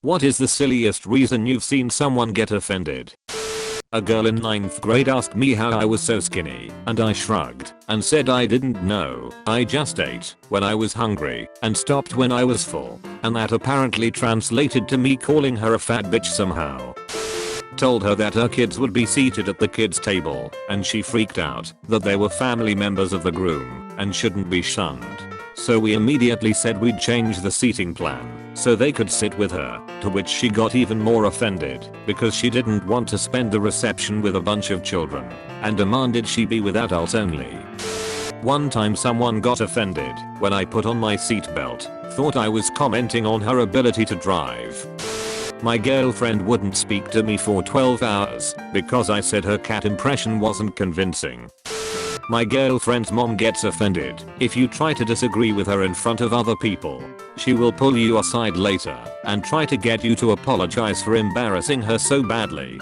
What is the silliest reason you've seen someone get offended? A girl in 9th grade asked me how I was so skinny, and I shrugged and said I didn't know. I just ate when I was hungry and stopped when I was full, and that apparently translated to me calling her a fat bitch somehow. Told her that her kids would be seated at the kids table, and she freaked out that they were family members of the groom and shouldn't be shunned. So we immediately said we'd change the seating plan so they could sit with her, to which she got even more offended because she didn't want to spend the reception with a bunch of children and demanded she be with adults only. One time someone got offended when I put on my seatbelt, thought I was commenting on her ability to drive. My girlfriend wouldn't speak to me for 12 hours because I said her cat impression wasn't convincing. My girlfriend's mom gets offended if you try to disagree with her in front of other people. She will pull you aside later and try to get you to apologize for embarrassing her so badly.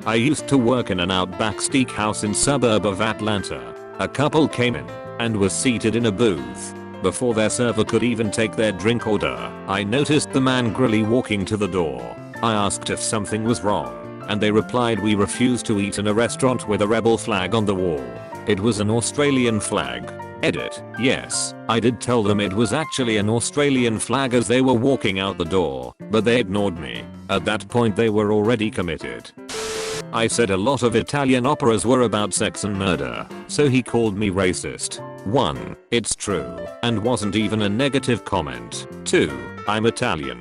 I used to work in an Outback steakhouse in suburb of Atlanta. A couple came in and was seated in a booth. Before their server could even take their drink order, I noticed the man grilly walking to the door. I asked if something was wrong, and they replied we refuse to eat in a restaurant with a rebel flag on the wall. It was an Australian flag. Edit. Yes, I did tell them it was actually an Australian flag as they were walking out the door, but they ignored me. At that point they were already committed. I said a lot of Italian operas were about sex and murder, so he called me racist. 1. It's true, and wasn't even a negative comment. 2. I'm Italian.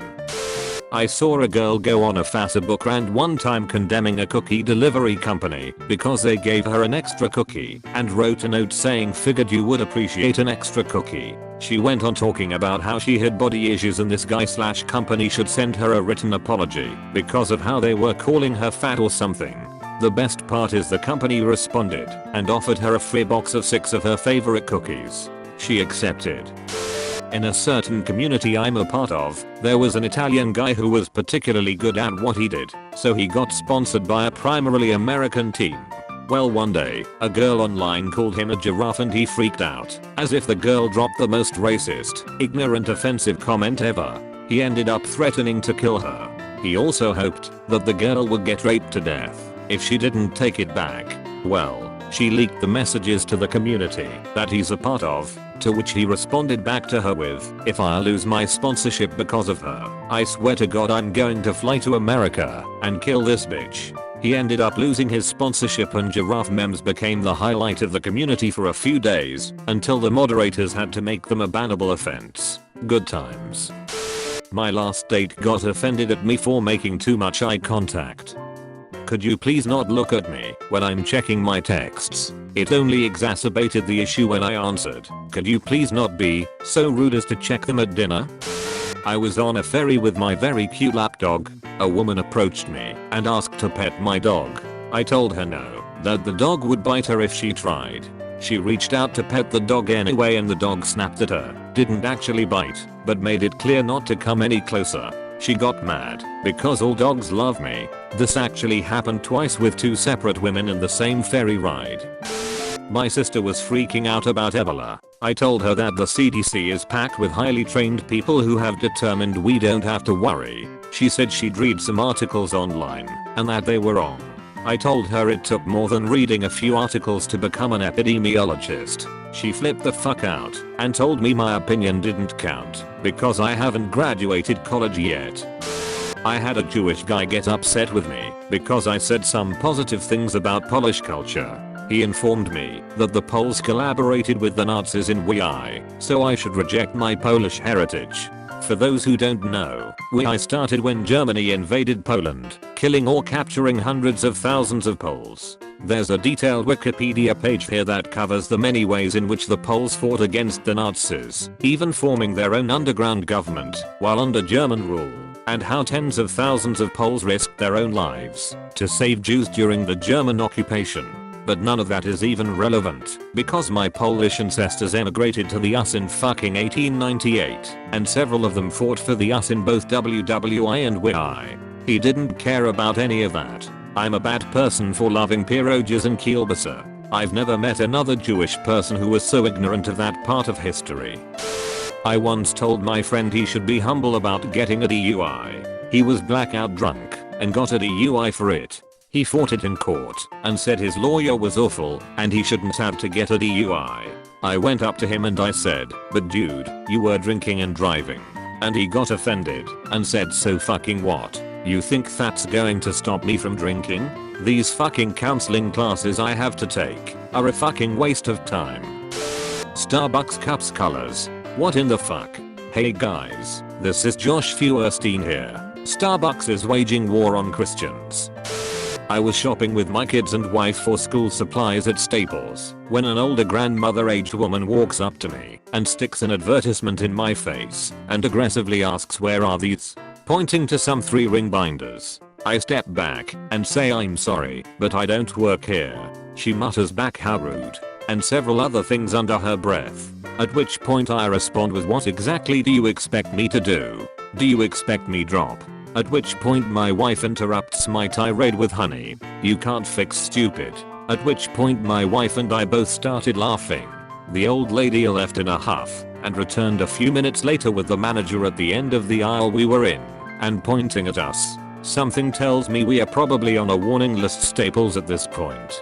I saw a girl go on a Facebook rant one time condemning a cookie delivery company because they gave her an extra cookie and wrote a note saying figured you would appreciate an extra cookie. She went on talking about how she had body issues and this guy/company should send her a written apology because of how they were calling her fat or something. The best part is the company responded and offered her a free box of 6 of her favorite cookies. She accepted. In a certain community I'm a part of, there was an Italian guy who was particularly good at what he did, so he got sponsored by a primarily American team. Well, one day, a girl online called him a giraffe and he freaked out, as if the girl dropped the most racist, ignorant, offensive comment ever. He ended up threatening to kill her. He also hoped that the girl would get raped to death if she didn't take it back. Well, she leaked the messages to the community that he's a part of, to which he responded back to her with, if I lose my sponsorship because of her, I swear to God I'm going to fly to America and kill this bitch. He ended up losing his sponsorship and giraffe memes became the highlight of the community for a few days until the moderators had to make them a bannable offense. Good times. My last date got offended at me for making too much eye contact. Could you please not look at me when I'm checking my texts? It only exacerbated the issue when I answered. Could you please not be so rude as to check them at dinner? I was on a ferry with my very cute lap dog. A woman approached me and asked to pet my dog. I told her no, that the dog would bite her if she tried. She reached out to pet the dog anyway and the dog snapped at her. Didn't actually bite, but made it clear not to come any closer. She got mad because all dogs love me. This actually happened twice with 2 separate women in the same ferry ride. My sister was freaking out about Ebola. I told her that the CDC is packed with highly trained people who have determined we don't have to worry. She said she'd read some articles online and that they were wrong. I told her it took more than reading a few articles to become an epidemiologist. She flipped the fuck out and told me my opinion didn't count because I haven't graduated college yet. I had a Jewish guy get upset with me because I said some positive things about Polish culture. He informed me that the Poles collaborated with the Nazis in WI, so I should reject my Polish heritage. For those who don't know, WI started when Germany invaded Poland, killing or capturing hundreds of thousands of Poles. There's a detailed Wikipedia page here that covers the many ways in which the Poles fought against the Nazis, even forming their own underground government while under German rule, and how tens of thousands of Poles risked their own lives to save Jews during the German occupation. But none of that is even relevant because my Polish ancestors emigrated to the US in fucking 1898 and several of them fought for the US in both WWI and WI. He didn't care about any of that. I'm a bad person for loving pierogies and kielbasa. I've never met another Jewish person who was so ignorant of that part of history. I once told my friend he should be humble about getting a DUI. He was blackout drunk and got a DUI for it. He fought it in court and said his lawyer was awful and he shouldn't have to get a DUI. I went up to him and I said, "But dude, you were drinking and driving." And he got offended and said, "So fucking what? You think that's going to stop me from drinking? These fucking counseling classes I have to take are a fucking waste of time." Starbucks cups colors. What in the fuck? Hey guys, this is Josh Feuerstein here. Starbucks is waging war on Christians. I was shopping with my kids and wife for school supplies at Staples when an older grandmother-aged woman walks up to me and sticks an advertisement in my face and aggressively asks, "Where are these?" pointing to some 3-ring binders. I step back and say, "I'm sorry, but I don't work here." She mutters back, "How rude," and several other things under her breath. At which point I respond with, "What exactly do you expect me to do? Do you expect me drop?" At which point my wife interrupts my tirade with, "Honey, you can't fix stupid." At which point my wife and I both started laughing. The old lady left in a huff and returned a few minutes later with the manager at the end of the aisle we were in and pointing at us. Something tells me we are probably on a warning list Staples at this point.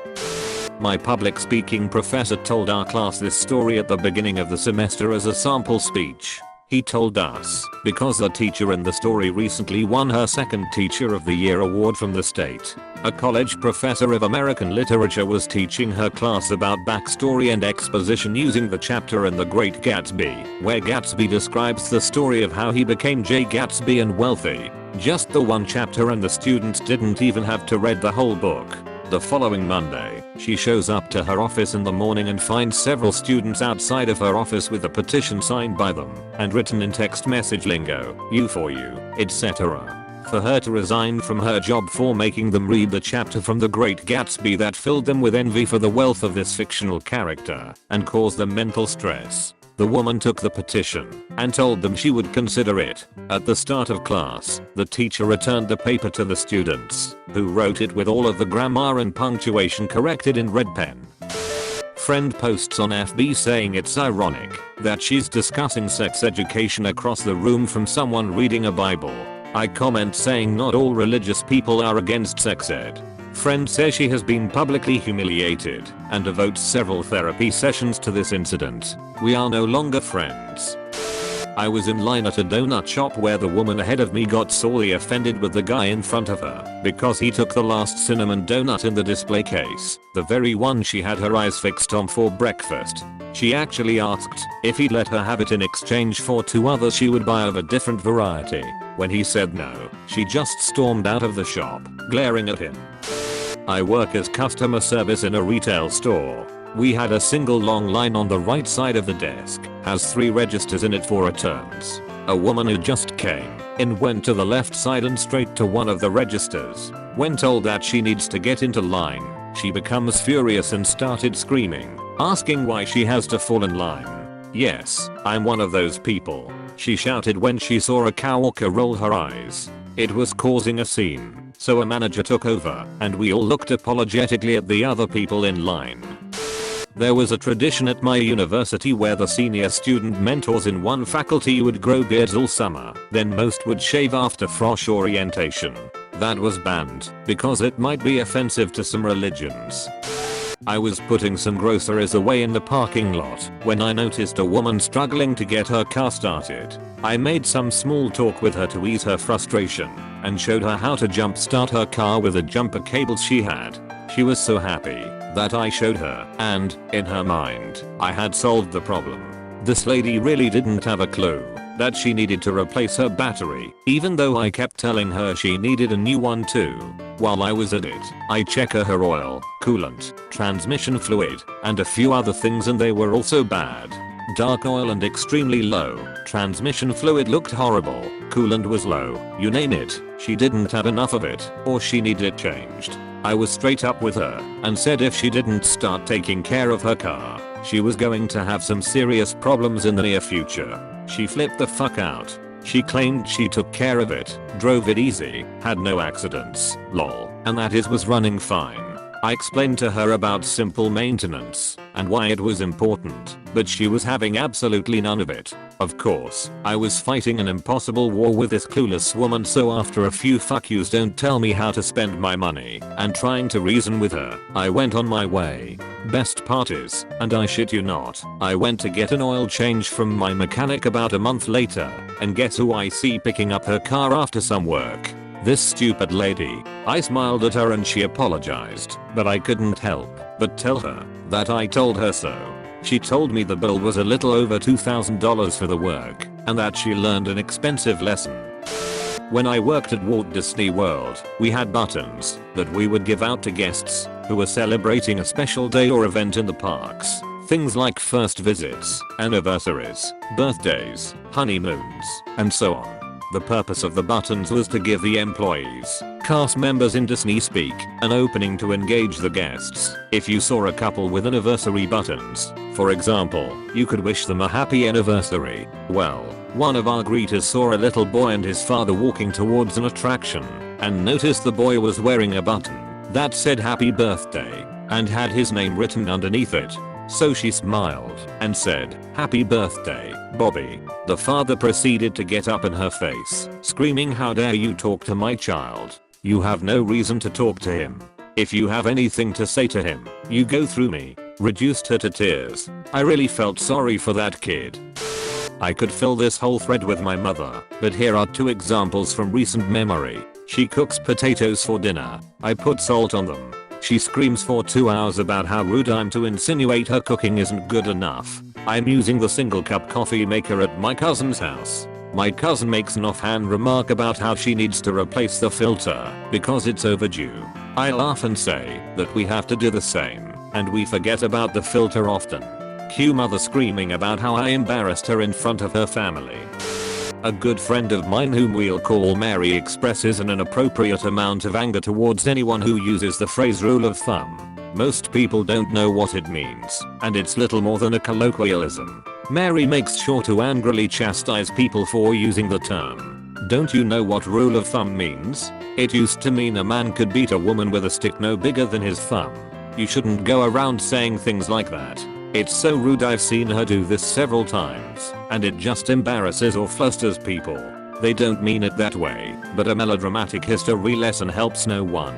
My public speaking professor told our class this story at the beginning of the semester as a sample speech. He told us because the teacher in the story recently won her second Teacher of the Year award from the state. A college professor of American literature was teaching her class about backstory and exposition using the chapter in The Great Gatsby, where Gatsby describes the story of how he became Jay Gatsby and wealthy. Just the one chapter, and the students didn't even have to read the whole book. The following Monday, she shows up to her office in the morning and finds several students outside of her office with a petition signed by them and written in text message lingo, "You for you," etc. for her to resign from her job for making them read the chapter from The Great Gatsby that filled them with envy for the wealth of this fictional character and caused them mental stress. The woman took the petition and told them she would consider it. At the start of class, the teacher returned the paper to the students, who wrote it with all of the grammar and punctuation corrected in red pen. Friend posts on FB saying it's ironic that she's discussing sex education across the room from someone reading a Bible. I comment saying not all religious people are against sex ed. Friend says she has been publicly humiliated and devotes several therapy sessions to this incident. We are no longer friends. I was in line at a donut shop where the woman ahead of me got sorely offended with the guy in front of her because he took the last cinnamon donut in the display case, the very one she had her eyes fixed on for breakfast. She actually asked if he'd let her have it in exchange for 2 others she would buy of a different variety. When he said no, she just stormed out of the shop, glaring at him. I work as customer service in a retail store. We had a single long line on the right side of the desk, has 3 registers in it for returns. A woman who just came in went to the left side and straight to one of the registers. When told that she needs to get into line, she becomes furious and started screaming, asking why she has to fall in line. "Yes, I'm one of those people," she shouted when she saw a coworker roll her eyes. It was causing a scene, so a manager took over and we all looked apologetically at the other people in line. There was a tradition at my university where the senior student mentors in one faculty would grow beards all summer, then most would shave after frosh orientation. That was banned because it might be offensive to some religions. I was putting some groceries away in the parking lot when I noticed a woman struggling to get her car started. I made some small talk with her to ease her frustration and showed her how to jump start her car with the jumper cables she had. She was so happy that I showed her, and, in her mind, I had solved the problem. This lady really didn't have a clue that she needed to replace her battery, even though I kept telling her she needed a new one too. While I was at it, I checked her oil, coolant, transmission fluid, and a few other things, and they were also bad. Dark oil and extremely low. Transmission fluid looked horrible. Coolant was low. You name it, she didn't have enough of it, or she needed it changed. I was straight up with her and said if she didn't start taking care of her car, she was going to have some serious problems in the near future. She flipped the fuck out. She claimed she took care of it, drove it easy, had no accidents, lol, and that it was running fine. I explained to her about simple maintenance and why it was important, but she was having absolutely none of it. Of course, I was fighting an impossible war with this clueless woman, so after a few fuck yous don't tell me how to spend my money and trying to reason with her, I went on my way. Best part is, and I shit you not, I went to get an oil change from my mechanic about a month later, and guess who I see picking up her car after some work? This stupid lady. I smiled at her and she apologized, but I couldn't help but tell her that I told her so. She told me the bill was a little over $2,000 for the work, and that she learned an expensive lesson. When I worked at Walt Disney World, we had buttons that we would give out to guests who were celebrating a special day or event in the parks. Things like first visits, anniversaries, birthdays, honeymoons, and so on. The purpose of the buttons was to give the employees, cast members in Disney speak, an opening to engage the guests. If you saw a couple with anniversary buttons, for example, you could wish them a happy anniversary. Well, one of our greeters saw a little boy and his father walking towards an attraction, and noticed the boy was wearing a button that said happy birthday, and had his name written underneath it. So she smiled and said, "Happy birthday, Bobby." The father proceeded to get up in her face, screaming, "How dare you talk to my child? You have no reason to talk to him. If you have anything to say to him, you go through me." Reduced her to tears. I really felt sorry for that kid. I could fill this whole thread with my mother, but here are 2 examples from recent memory. She cooks potatoes for dinner. I put salt on them. She screams for 2 hours about how rude I am to insinuate her cooking isn't good enough. I'm using the single cup coffee maker at my cousin's house. My cousin makes an offhand remark about how she needs to replace the filter because it's overdue. I laugh and say that we have to do the same, and we forget about the filter often. Cue mother screaming about how I embarrassed her in front of her family. A good friend of mine whom we'll call Mary expresses an inappropriate amount of anger towards anyone who uses the phrase rule of thumb. Most people don't know what it means, and it's little more than a colloquialism. Mary makes sure to angrily chastise people for using the term. Don't you know what rule of thumb means? It used to mean a man could beat a woman with a stick no bigger than his thumb. You shouldn't go around saying things like that. It's so rude. I've seen her do this several times, and it just embarrasses or flusters people. They don't mean it that way, but a melodramatic history lesson helps no one.